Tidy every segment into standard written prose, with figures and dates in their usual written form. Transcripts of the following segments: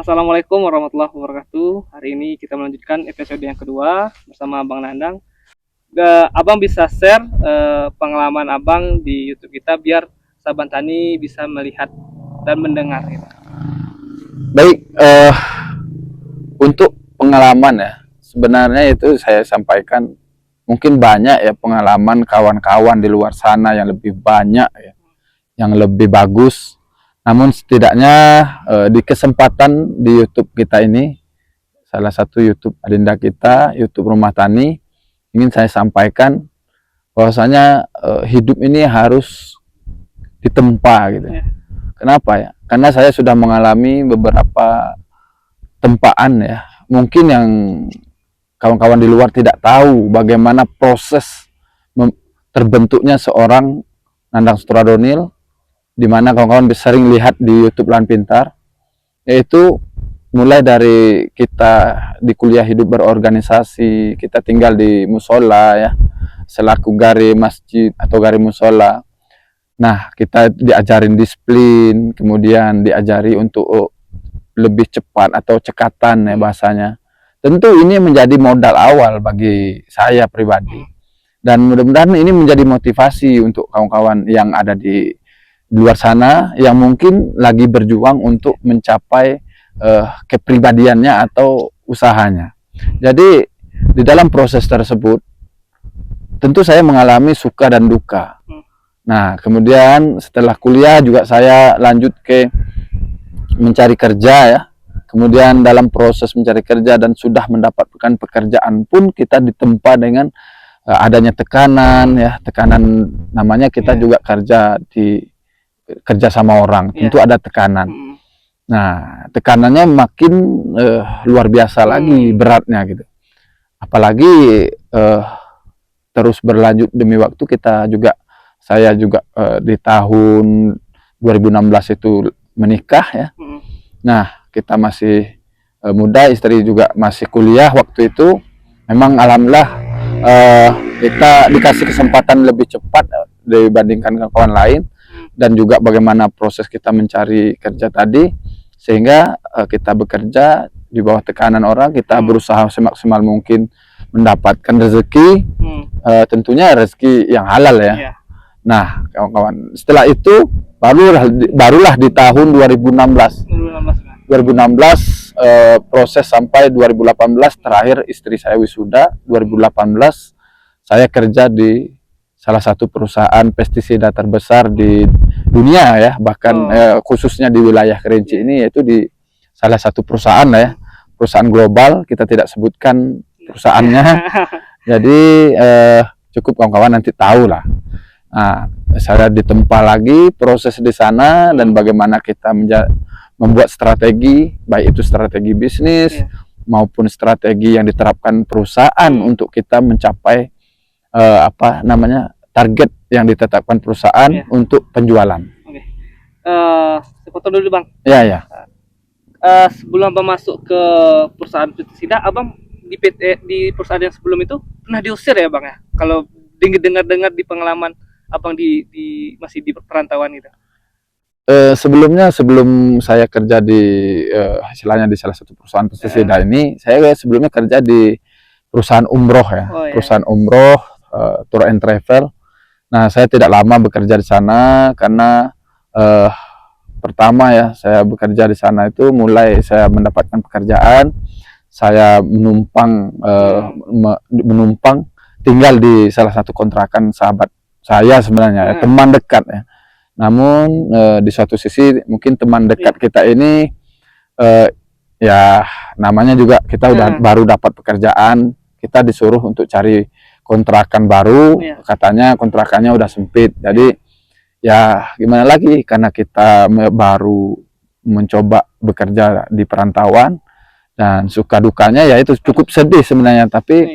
Assalamualaikum warahmatullahi wabarakatuh. Hari ini kita melanjutkan episode yang kedua bersama Abang Nandang. Abang bisa share pengalaman Abang di YouTube kita biar sahabat tani bisa melihat dan mendengar. Gitu. Baik, untuk pengalaman ya, sebenarnya itu saya sampaikan mungkin banyak ya pengalaman kawan-kawan di luar sana yang lebih banyak ya, yang lebih bagus. Namun setidaknya di kesempatan di YouTube kita ini, salah satu YouTube adinda kita, YouTube Rumah Tani, ingin saya sampaikan bahwasanya hidup ini harus ditempa gitu. Kenapa ya? Karena saya sudah mengalami beberapa tempaan ya, mungkin yang kawan-kawan di luar tidak tahu bagaimana proses terbentuknya seorang Nandang Sutradownil, di mana kawan-kawan sering lihat di YouTube Lahan Pintar, yaitu mulai dari kita di kuliah hidup berorganisasi, kita tinggal di musola ya, selaku gari masjid atau gari musola. Nah, kita diajarin disiplin, kemudian diajari untuk lebih cepat atau cekatan ya bahasanya. Tentu ini menjadi modal awal bagi saya pribadi. Dan mudah-mudahan ini menjadi motivasi untuk kawan-kawan yang ada di luar sana yang mungkin lagi berjuang untuk mencapai kepribadiannya atau usahanya. Jadi di dalam proses tersebut tentu saya mengalami suka dan duka. Nah, kemudian setelah kuliah juga saya lanjut ke mencari kerja ya. Kemudian dalam proses mencari kerja dan sudah mendapatkan pekerjaan pun kita ditempa dengan adanya tekanan ya, tekanan namanya kita juga kerja sama orang, tentu ada tekanan. Nah, tekanannya makin luar biasa lagi beratnya gitu. Apalagi terus berlanjut demi waktu saya juga di tahun 2016 itu menikah ya. Nah, kita masih muda, istri juga masih kuliah waktu itu. Memang alhamdulillah kita dikasih kesempatan lebih cepat dibandingkan kawan lain. Dan juga bagaimana proses kita mencari kerja tadi, sehingga kita bekerja di bawah tekanan orang, kita berusaha semaksimal mungkin mendapatkan rezeki, tentunya rezeki yang halal ya. Nah, kawan-kawan, setelah itu barulah di tahun 2016 proses sampai 2018 terakhir istri saya wisuda. 2018 saya kerja di salah satu perusahaan pestisida terbesar di dunia ya, bahkan khususnya di wilayah Kerinci ini, yaitu di salah satu perusahaan ya, perusahaan global, kita tidak sebutkan perusahaannya. Jadi cukup kawan-kawan nanti tahu lah. Nah, saya ditempa lagi proses di sana dan bagaimana kita membuat strategi, baik itu strategi bisnis maupun strategi yang diterapkan perusahaan untuk kita mencapai target yang ditetapkan perusahaan untuk penjualan. Saya potong dulu Bang. Ya. Sebelum Abang masuk ke perusahaan pestisida, Abang di perusahaan yang sebelum itu pernah diusir ya Bang ya? Kalau dengar di pengalaman Abang masih di perantauan gitu. Sebelum saya kerja di istilahnya di salah satu perusahaan pestisida ini, saya sebelumnya kerja di perusahaan umroh ya, perusahaan umroh, tour and travel. Nah, saya tidak lama bekerja di sana karena pertama ya, saya bekerja di sana itu mulai saya mendapatkan pekerjaan, saya menumpang tinggal di salah satu kontrakan sahabat saya sebenarnya, teman dekat ya. Namun di suatu sisi mungkin teman dekat kita ini ya namanya juga kita udah baru dapat pekerjaan, kita disuruh untuk cari kontrakan baru, katanya kontrakannya udah sempit. Jadi ya gimana lagi, karena kita baru mencoba bekerja di perantauan dan suka dukanya ya itu cukup sedih sebenarnya, tapi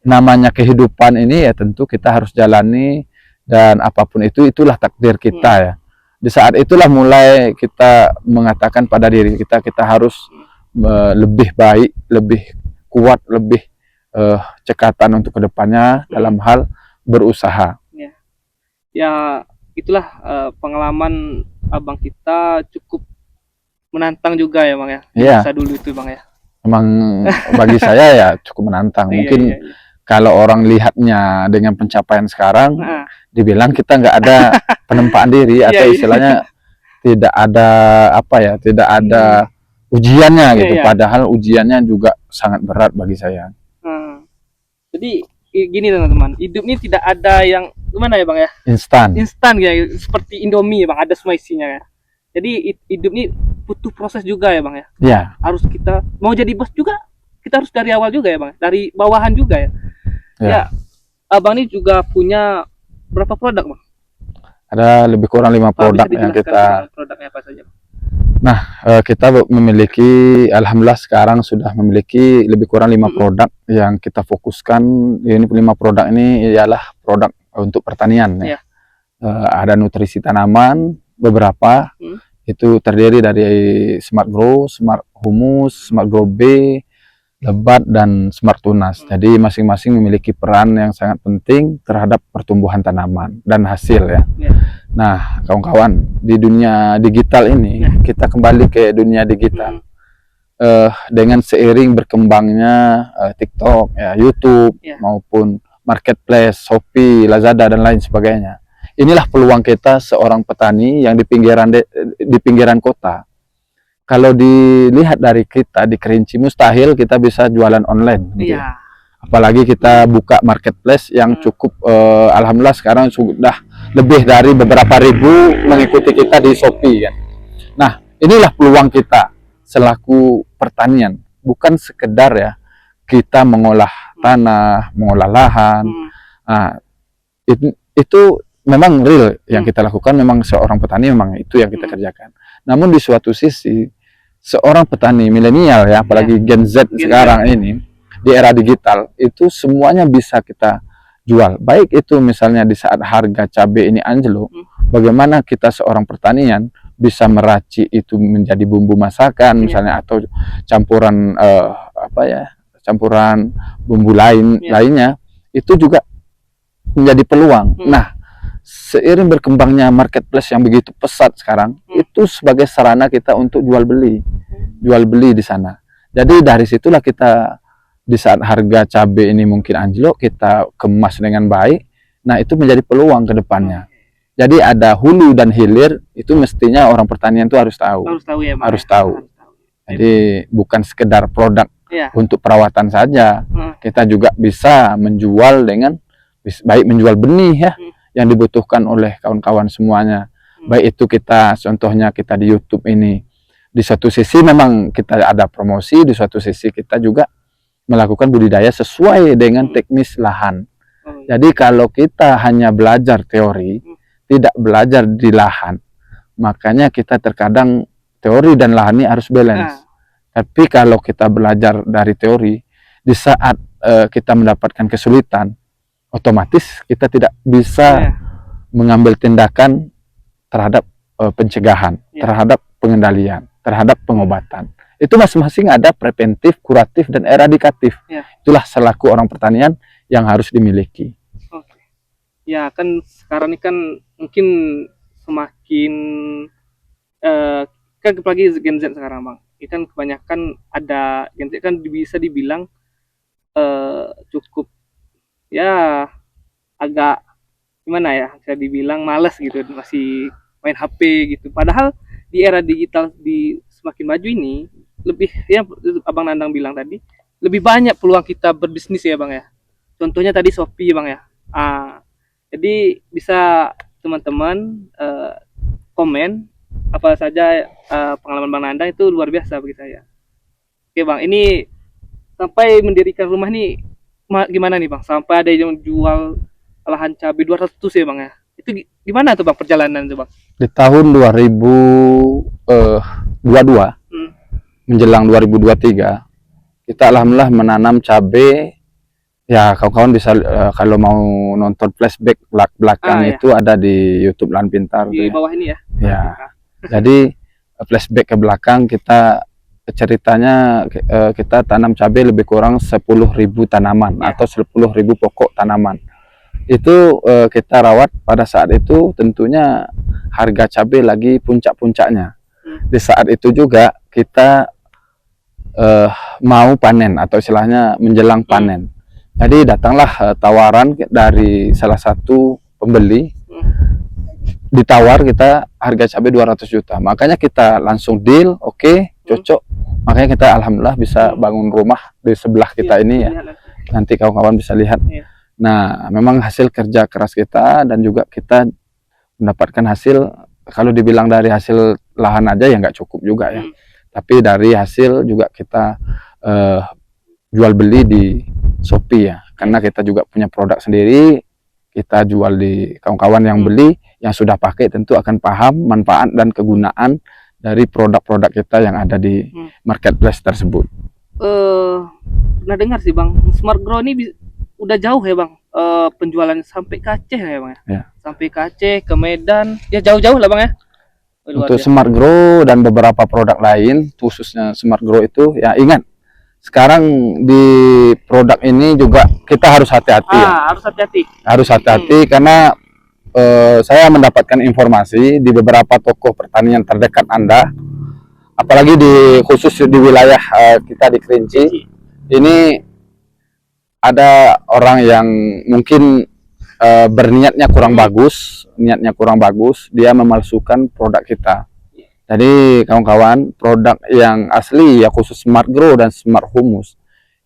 namanya kehidupan ini ya tentu kita harus jalani, dan apapun itulah takdir kita ya. Di saat itulah mulai kita mengatakan pada diri kita, kita harus lebih baik, lebih kuat, lebih cekatan untuk kedepannya dalam hal berusaha. Ya itulah pengalaman abang kita cukup menantang juga ya bang ya. Iya. Masa dulu itu bang ya. Memang bagi saya ya cukup menantang. Mungkin kalau orang lihatnya dengan pencapaian sekarang, dibilang kita nggak ada penempaan diri atau istilahnya tidak ada apa ya, tidak ada ujiannya gitu. Padahal ujiannya juga sangat berat bagi saya. Jadi gini teman-teman, hidup ini tidak ada yang gimana ya bang ya? Instan ya, seperti Indomie ya bang, ada semua isinya ya. Jadi hidup ini butuh proses juga ya bang ya. Iya. Harus kita mau jadi bos juga, kita harus dari awal juga ya bang, dari bawahan juga ya. Ya, abang ini juga punya berapa produk bang? Ada lebih kurang 5 produk yang kita. Produknya apa saja? Nah, kita memiliki, alhamdulillah sekarang sudah memiliki lebih kurang 5 produk yang kita fokuskan. Ini 5 produk ini ialah produk untuk pertanian ya. Ada nutrisi tanaman beberapa, itu terdiri dari Smart Grow, Smart Humus, Smart Grow B, Lebat, dan Smart Tunas. Jadi masing-masing memiliki peran yang sangat penting terhadap pertumbuhan tanaman dan hasil ya. Nah, kawan-kawan, di dunia digital ini, kita kembali ke dunia digital. Dengan seiring berkembangnya TikTok, ya, YouTube, maupun Marketplace, Shopee, Lazada, dan lain sebagainya. Inilah peluang kita seorang petani yang di pinggiran kota. Kalau dilihat dari kita di Kerinci, mustahil kita bisa jualan online. Gitu. Apalagi kita buka marketplace yang cukup, alhamdulillah sekarang sudah lebih dari beberapa ribu mengikuti kita di Shopee kan. Nah, inilah peluang kita selaku pertanian, bukan sekedar ya kita mengolah tanah, mengolah lahan. Nah, itu memang real yang kita lakukan, memang seorang petani memang itu yang kita kerjakan. Namun di suatu sisi seorang petani milenial ya, apalagi Gen Z sekarang ini di era digital, itu semuanya bisa kita jual. Baik itu misalnya di saat harga cabai ini anjlok, bagaimana kita seorang pertanian bisa meracik itu menjadi bumbu masakan misalnya, atau campuran campuran bumbu lainnya, itu juga menjadi peluang. Nah, seiring berkembangnya marketplace yang begitu pesat sekarang, itu sebagai sarana kita untuk jual beli di sana. Jadi dari situlah kita, di saat harga cabai ini mungkin anjlok, kita kemas dengan baik. Nah, itu menjadi peluang ke depannya. Jadi ada hulu dan hilir, itu mestinya orang pertanian itu harus tahu. Harus tahu. Jadi bukan sekedar produk untuk perawatan saja. Kita juga bisa menjual dengan baik menjual benih ya, yang dibutuhkan oleh kawan-kawan semuanya. Baik itu kita, contohnya kita di YouTube ini, di satu sisi memang kita ada promosi, di suatu sisi kita juga melakukan budidaya sesuai dengan teknis lahan. Jadi kalau kita hanya belajar teori, tidak belajar di lahan, makanya kita terkadang teori dan lahan ini harus balance. Tapi kalau kita belajar dari teori, di saat kita mendapatkan kesulitan, otomatis kita tidak bisa mengambil tindakan terhadap pencegahan, terhadap pengendalian, terhadap pengobatan. Itu masing-masing ada preventif, kuratif, dan eradikatif. Itulah selaku orang pertanian yang harus dimiliki. Ya kan sekarang ini kan mungkin semakin kan apalagi Gen Z sekarang bang, ini kan kebanyakan ada Gen Z kan bisa dibilang cukup ya agak gimana ya, bisa dibilang malas gitu, masih main HP gitu. Padahal di era digital di semakin maju ini, lebih ya abang Nandang bilang tadi, lebih banyak peluang kita berbisnis ya bang ya. Contohnya tadi Shopee bang ya. Jadi bisa teman-teman komen apa saja pengalaman bang Nandang, itu luar biasa bagi saya. Oke bang, ini sampai mendirikan rumah nih gimana nih bang, sampai ada yang jual lahan cabai 200 ya bang ya, itu gimana tuh bang perjalanan tuh bang? Di tahun 2022 menjelang 2023 kita alhamdulillah menanam cabai ya. Kawan-kawan bisa kalau mau nonton flashback belakang itu ada di YouTube Lahan Pintar di bawah ini ya. Ya. Jadi flashback ke belakang, kita ceritanya kita tanam cabai lebih kurang 10.000 tanaman atau 10.000 pokok tanaman. Itu kita rawat pada saat itu tentunya harga cabai lagi puncak-puncaknya. Di saat itu juga kita mau panen atau istilahnya menjelang panen. Jadi datanglah tawaran dari salah satu pembeli, ditawar kita harga cabai 200 juta. Makanya kita langsung deal, oke, cocok. Makanya kita alhamdulillah bisa bangun rumah di sebelah kita ini ya. Nanti kawan-kawan bisa lihat. Nah, memang hasil kerja keras kita dan juga kita mendapatkan hasil, kalau dibilang dari hasil lahan aja ya nggak cukup juga ya. Tapi dari hasil juga kita jual beli di Shopee ya, karena kita juga punya produk sendiri, kita jual di kawan-kawan yang beli, yang sudah pakai tentu akan paham manfaat dan kegunaan dari produk-produk kita yang ada di marketplace tersebut. Pernah dengar sih Bang, Smart Grow ini udah jauh ya Bang, penjualannya sampai ke Aceh ya Bang ya? Sampai ke Aceh, ke Medan, ya jauh-jauh lah Bang ya. Untuk Smart Grow dan beberapa produk lain, khususnya Smart Grow itu, ya ingat, sekarang di produk ini juga kita harus hati-hati ya. Harus hati-hati. Harus hati-hati karena saya mendapatkan informasi di beberapa toko pertanian terdekat Anda, apalagi khusus di wilayah kita di Kerinci, ini ada orang yang mungkin berniatnya kurang bagus, dia memalsukan produk kita. Jadi kawan-kawan, produk yang asli ya khusus Smart Grow dan Smart Humus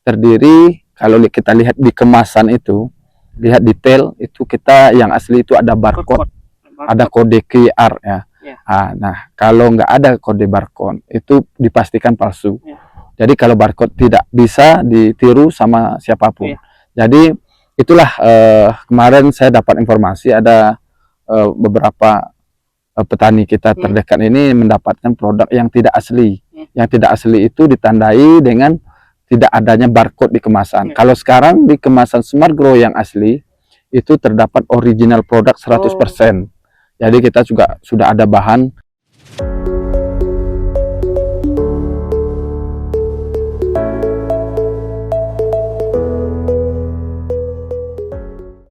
terdiri, kalau kita lihat di kemasan itu, lihat detail itu, kita yang asli itu ada barcode, ada kode QR ya. Nah, kalau nggak ada kode barcode itu dipastikan palsu. Jadi kalau barcode tidak bisa ditiru sama siapapun. Jadi itulah kemarin saya dapat informasi ada beberapa petani kita terdekat ini mendapatkan produk yang tidak asli. Yang tidak asli itu ditandai dengan tidak adanya barcode di kemasan. Kalau sekarang di kemasan Smart Grow yang asli itu terdapat original produk 100%. Jadi kita juga sudah ada bahan